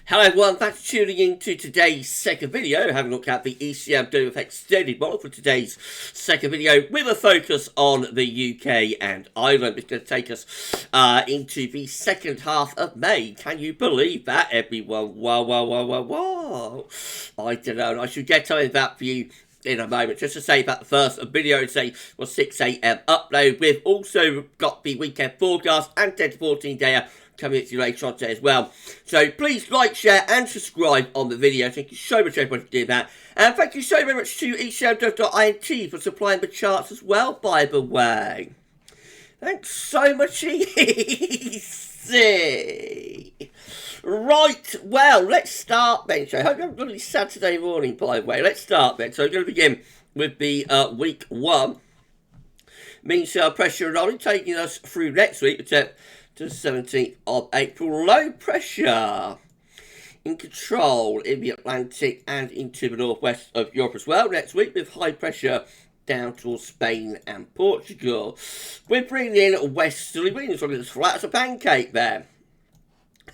Hello everyone, thanks for tuning in to today's second video, having a look at the ECMWF extended model for today's second video with a focus on the UK and Ireland. It's going to take us into the second half of May. Can you believe that, everyone? Wow. I don't know, I should get to that for you in a moment. Just to say that the first video today was 6 AM upload. We've also got the weekend forecast and 10 to 14 day coming at you later on today as well. So please like, share and subscribe on the video. Thank you so much everyone for doing that. And thank you so very much to ECMWF.int for supplying the charts as well, by the way. Thanks so much, easy. Right, well, let's start then. So I hope you have a lovely Saturday morning, by the way. Let's start then. So I'm going to begin with the week one. Mean cell pressure anomaly taking us through next week, to the 17th of April. Low pressure in control in the Atlantic and into the northwest of Europe as well next week, with high pressure down towards Spain and Portugal. We're bringing in westerly winds, looking as flat as a pancake there.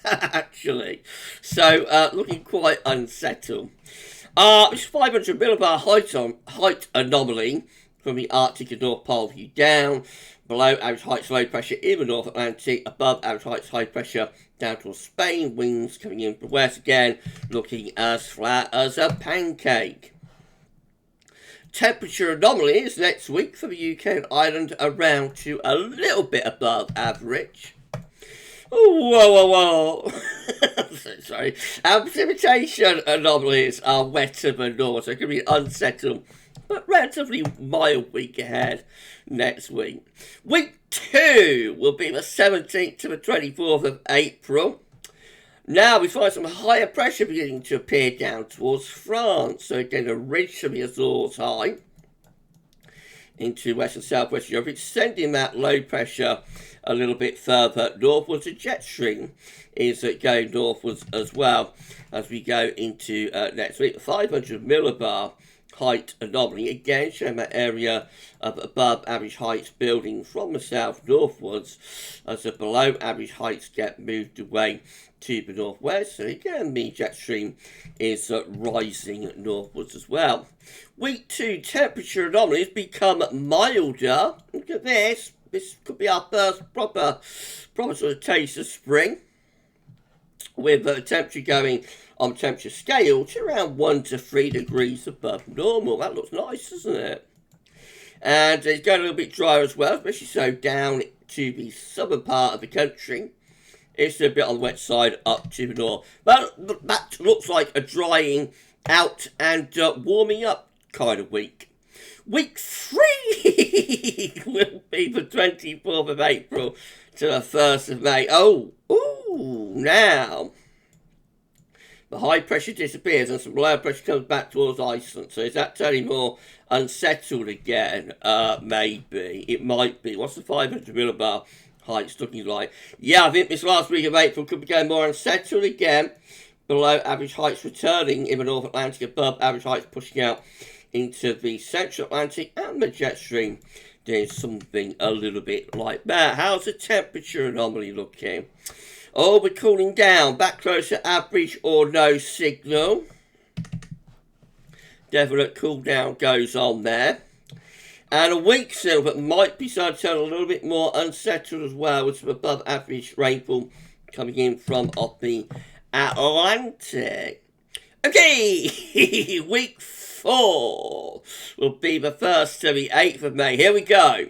Actually. So, looking quite unsettled. This 500 millibar height anomaly from the Arctic and North Pole view down. Below average heights low pressure in the North Atlantic. Above average heights high pressure down towards Spain. Winds coming in from the west again, looking as flat as a pancake. Temperature anomalies next week for the UK and Ireland around to a little bit above average. Whoa. Sorry. Our precipitation anomalies are wetter than north, so it could be unsettled, but relatively mild week ahead next week. Week 2 will be the 17th to the 24th of April. Now we find some higher pressure beginning to appear down towards France. So again, a ridge from the Azores high into west and southwest Europe, extending that low pressure a little bit further northwards. The jet stream is going northwards as well as we go into next week. 500 millibar height anomaly, again showing that area of above average heights building from the south northwards as the below average heights get moved away to the northwest. So again, the jet stream is rising northwards as well. Week 2 temperature anomalies become milder. Look at this. This could be our first proper sort of taste of spring, with the temperature going on temperature scale to around 1 to 3 degrees above normal. That looks nice, doesn't it? And it's going a little bit drier as well, especially so down to the southern part of the country. It's a bit on the wet side up to the north. But that looks like a drying out and warming up kind of week. Week 3 will be the 24th of April to the 1st of May. Now the high pressure disappears and some lower pressure comes back towards Iceland. So is that turning more unsettled again? Maybe. It might be. What's the 500 millibar heights looking like? Yeah, I think this last week of April could be going more unsettled again. Below average heights returning in the North Atlantic, above average heights pushing out into the Central Atlantic and the jet stream. There's something a little bit like that. How's the temperature anomaly looking? We're cooling down, back close to average or no signal. Definite cool down goes on there. And a weak signal that might be starting to turn a little bit more unsettled as well, with some above average rainfall coming in from off the Atlantic. Okay, week 4 will be the 1st to the 8th of May. Here we go.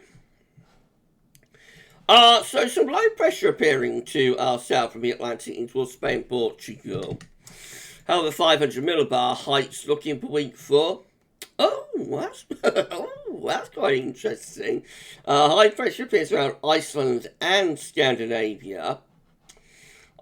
So some low pressure appearing to our south from the Atlantic into towards Spain and Portugal. How are the 500 millibar heights looking for week 4? That's quite interesting. High pressure appears around Iceland and Scandinavia.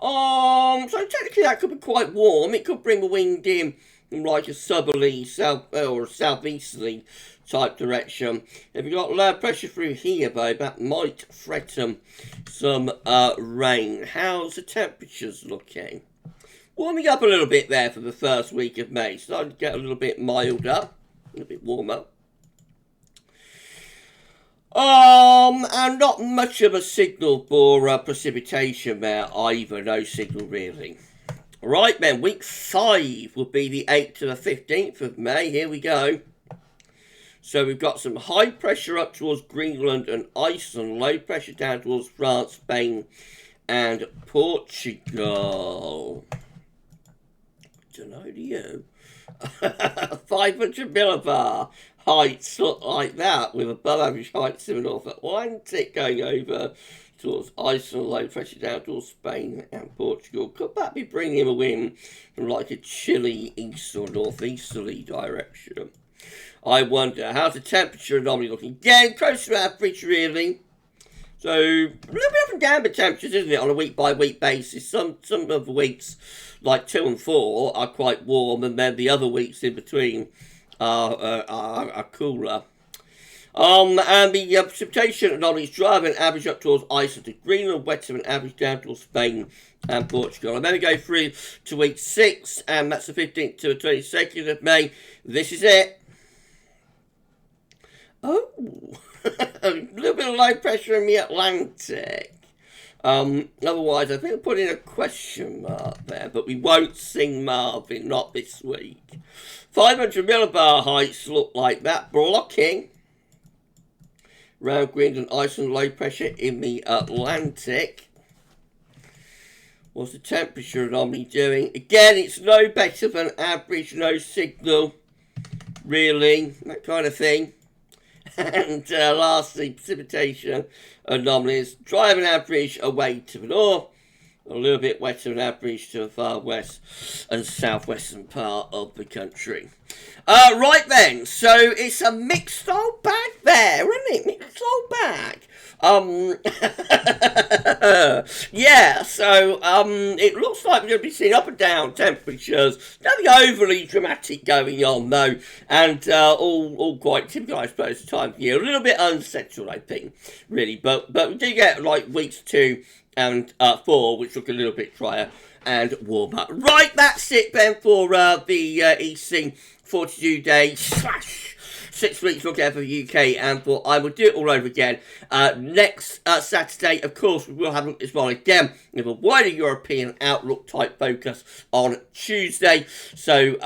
So technically that could be quite warm. It could bring the wind in like a southerly or southeasterly type direction. If you've got low pressure through here, though, that might threaten some rain. How's the temperatures looking? Warming up a little bit there for the first week of May. Starting to get a little bit milder, a little bit warmer. And not much of a signal for precipitation there either. No signal really. Right then, week 5 will be the 8th to the 15th of May. Here we go. So we've got some high pressure up towards Greenland and Iceland, low pressure down towards France, Spain and Portugal. Don't know, do you? 500 millibar heights look like that, with above average heights in the North Atlantic going over towards Iceland, low pressure down towards Spain and Portugal. Could that be bringing him a wind from like a chilly east or northeasterly direction? I wonder, how's the temperature anomaly looking? Again, close to average, really. So, a little bit up and down with temperatures, isn't it, on a week-by-week basis. Some of the weeks, like 2 and 4, are quite warm, and then the other weeks in between are cooler. And the precipitation anomalies driving average up towards Iceland to Greenland, wetter than average down towards Spain and Portugal. And then we go through to week 6, and that's the 15th to the 22nd of May. This is it. Oh, a little bit of low pressure in the Atlantic. Otherwise, I think I'll put in a question mark there, but we won't sing Marvin, not this week. 500 millibar heights look like that, blocking around Greenland, Iceland, low pressure in the Atlantic. What's the temperature anomaly doing? Again, it's no better than average, no signal, really, that kind of thing. And lastly, precipitation anomalies, driving average away to the north, a little bit wetter than average to the far west and southwestern part of the country. Right then, so it's a mixed old bag there, isn't it? Mixed old bag. Yeah, so it looks like we're going to be seeing up and down temperatures. Nothing overly dramatic going on though, and all quite typical, I suppose, time of year. A little bit unsettled, I think, really, but we do get like weeks 2 and 4, which look a little bit drier and warmer. Right, that's it then for the EC 42 days / 6 weeks look out for the UK, and for I will do it all over again next Saturday. Of course, we will have a look at this one again with a wider European outlook type focus on Tuesday. So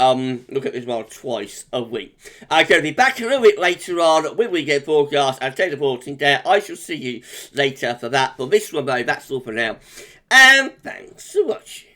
look at this one twice a week. I'm going to be back a little bit later on with weekend forecast and teleporting there. I shall see you later for that. For this one though, that's all for now, and thanks for watching.